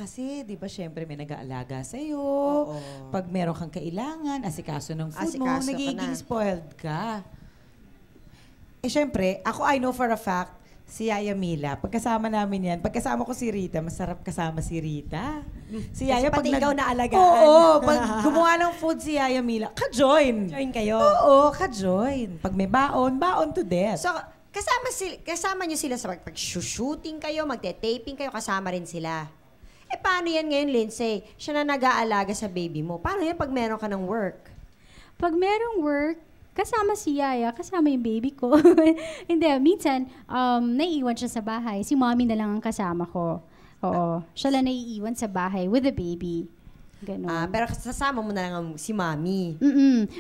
kasi, di ba, syempre may nag-aalaga sa'yo. Oo. Pag meron kang kailangan, asikaso ng food mo, Asikaso ka nagiging na. spoiled ka. Eh, syempre, ako I know for a fact, si Yaya Mila, pagkasama namin yan, pagkasama ko si Rita, masarap kasama si Rita. Si Yaya, pati ikaw naalagaan. Oo, pag gumawa ng food si Yaya Mila, ka-join. Join kayo. Oo, ka-join. Pag may baon, baon to death. So, kasama niyo sila sa pag-shooting kayo, magte-taping kayo, kasama rin sila. Eh, paano yan ngayon, Lindsay? Siya na nag-aalaga sa baby mo. Paano yan pag meron ka ng work? Pag merong work, kasama si Yaya, kasama yung baby ko. Hindi, minsan, naiiwan siya sa bahay. Si mommy na lang ang kasama ko. Oo. Siya lang naiiwan sa bahay with the baby. Ganon. Pero kasama mo na lang si mommy.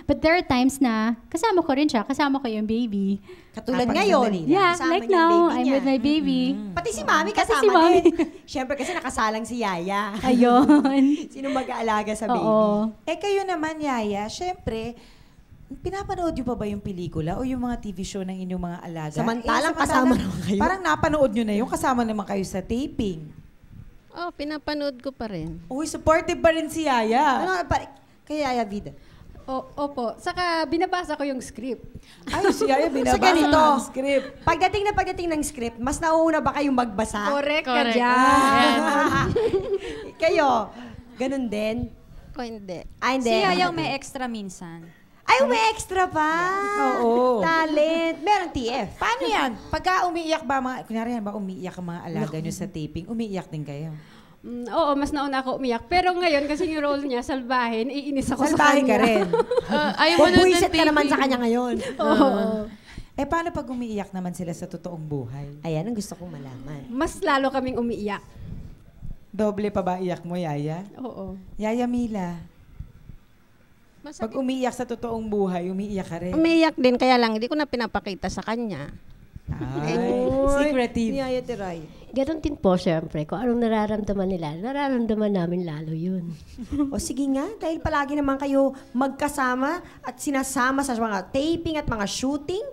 But there are times na kasama ko rin siya, kasama ko yung baby. Katulad Pag ngayon. sandali lang. Yeah, kasama like niya yung now, baby I'm niya. with my baby. Pati si mami Kasi kasama si Mami. din. Siyempre kasi nakasalang si Yaya. Ayun. Sino mag-aalaga sa baby? Oo. Eh, kayo naman, Yaya, syempre, pinapanood niyo pa ba yung pelikula o yung mga TV show ng inyong mga alaga? Samantalang kasama naman kayo. Parang napanood niyo na yung kasama naman kayo sa taping. Oh, pinapanood ko pa rin. Uy, supportive ba rin si Yaya? Ano, kay Yaya Vida? Opo. Saka binabasa ko yung script. Ay, si Yaya binabasa ganito. ng script. Pagdating ng script, mas nauna ba kayong magbasa? Correct ka Correct. dyan. Kayo, ganun din? Ko hindi. Hindi. Si Yayang may extra minsan. Ay, may extra pa. Oo. Talent. Meron TF. Paano yan? Pagka umiiyak ba mga, kunyari yan ba umiiyak ang mga alaga niyo sa taping, umiiyak din kayo? Oo, mas nauna ako umiyak. Pero ngayon, kasi yung role niya, salbahin, iinis ako sa Salbahe kanya. ka rin. Ayaw mo nun ng Bubuisit ka naman taping. sa kanya ngayon. Oo. Eh, paano pag umiiyak naman sila sa totoong buhay? Ayan ang gusto kong malaman. Mas lalo kaming umiiyak. Doble pa ba iyak mo, Yaya? Oo. Yaya Mila, pag Masakit. umiiyak sa totoong buhay, umiiyak ka rin. Umiiyak din, kaya lang hindi ko na pinapakita sa kanya. Ay, secretive. Yaya Tiray. Ganon din po, syempre. Kung anong nararamdaman nila, nararamdaman namin lalo yun. O sige nga, dahil palagi naman kayo magkasama at sinasama sa mga taping at mga shooting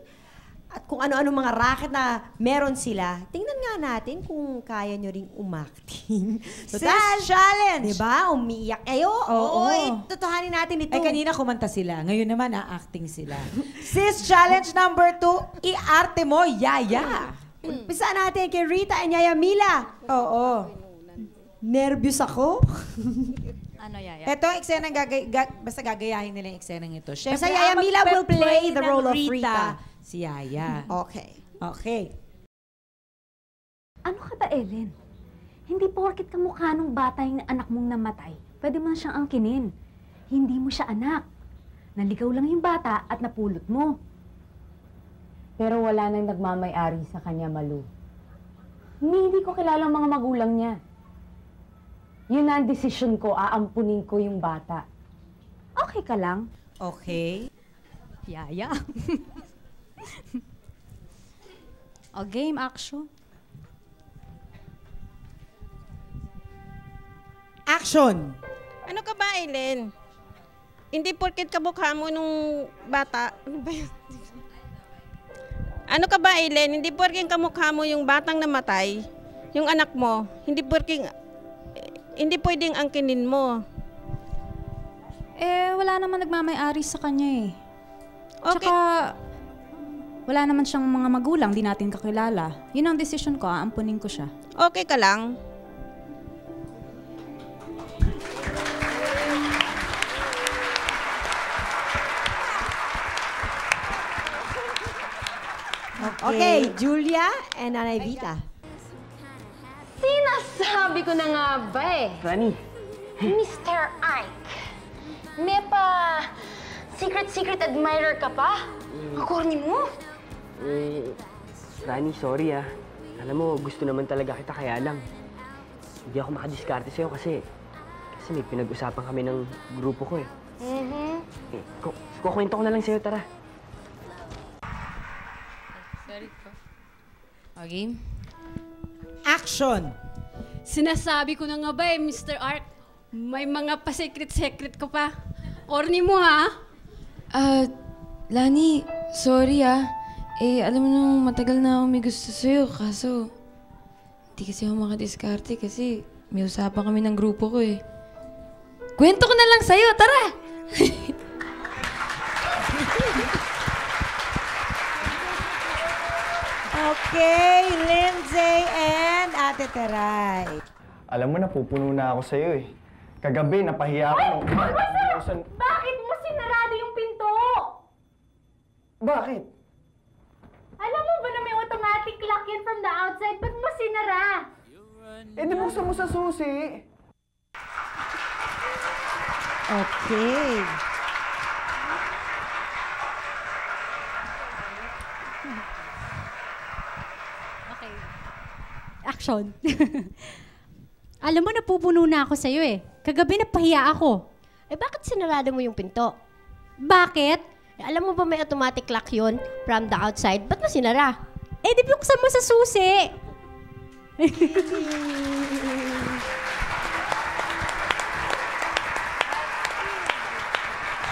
at kung ano-ano mga racket na meron sila, tingnan nga natin kung kaya nyo ring umakting. Sis Challenge! Diba? Umiiyak kayo? Oo. Oy, totohanin natin ito. Eh, kanina kumanta sila. Ngayon naman, a-acting sila. Sis Challenge number 2, i-arte mo, Yaya. Umpisa natin kay Rita and Yaya Mila. Oo. Nervous ako. Ano, Yaya? Ito ang eksenang basta gagayahin nila yung eksenang ito. Syempre, Basta Yaya ang Mila will play the ng role of Rita. Si Yaya. Okay. Okay. Ano ka ba, Ellen? Hindi porket kamukha nung bata yung anak mong namatay, pwede mo na siyang angkinin. Hindi mo siya anak. Naligaw lang yung bata at napulot mo. Pero wala nang nagmamay-ari sa kanya, Malu. Hindi ko kilala ang mga magulang niya. Yun na ang desisyon ko, aampunin ko yung bata. Okay ka lang? Okay. Yaya. O, game action. Action! Ano ka ba, Aileen? Hindi porket kamukha mo nung bata. Ano ba yun? Ano ka ba, Aileen? Hindi porket kamukha mo yung batang namatay, yung anak mo, hindi pwedeng angkinin mo. Eh, wala naman nagmamay-ari sa kanya eh. Okay. Tsaka, wala naman siyang mga magulang, di natin kakilala. Yun ang desisyon ko, aampunin ko siya. Okay ka lang? Okay, Julia and Nanay Vita. Sinasabi ko na nga ba eh. Rani, Mr. Ike, may pa secret admirer ka pa? Ang corny mo? Rani, sorry ah. Alam mo, gusto naman talaga kita, kaya lang. Hindi ako makadiskarte sa'yo kasi may pinag-usapan kami ng grupo ko eh. Kukwento ko na lang sa'yo, tara. Okay? Action! Sinasabi ko na nga ba Mr. Art, may mga pa-secret-secret ko pa. Corny mo, ha? Lani, sorry ah. Eh, alam mo nung matagal na ako may gusto sa'yo, kaso hindi kasi ako makadiskarte kasi may usapan kami ng grupo ko eh. Kwento ko na lang sa'yo, tara! Okay, Lindsay and Ate Teray. Alam mo, napupuno na ako sa'yo eh. Kagabi, napahiya ako. Bakit mo sinarado yung pinto? Bakit? Alam mo ba na may automatic lock yan from the outside? Ba't mo sinara? Eh, di buksan mo sa susi. Okay. Okay. Action. Alam mo, napupuno na ako sa'yo eh. Kagabi napahiya ako. Eh bakit sinarado mo yung pinto? Bakit? Eh, alam mo ba may automatic lock yun from the outside? Ba't mo sinara? Eh, di buksan mo sa susi.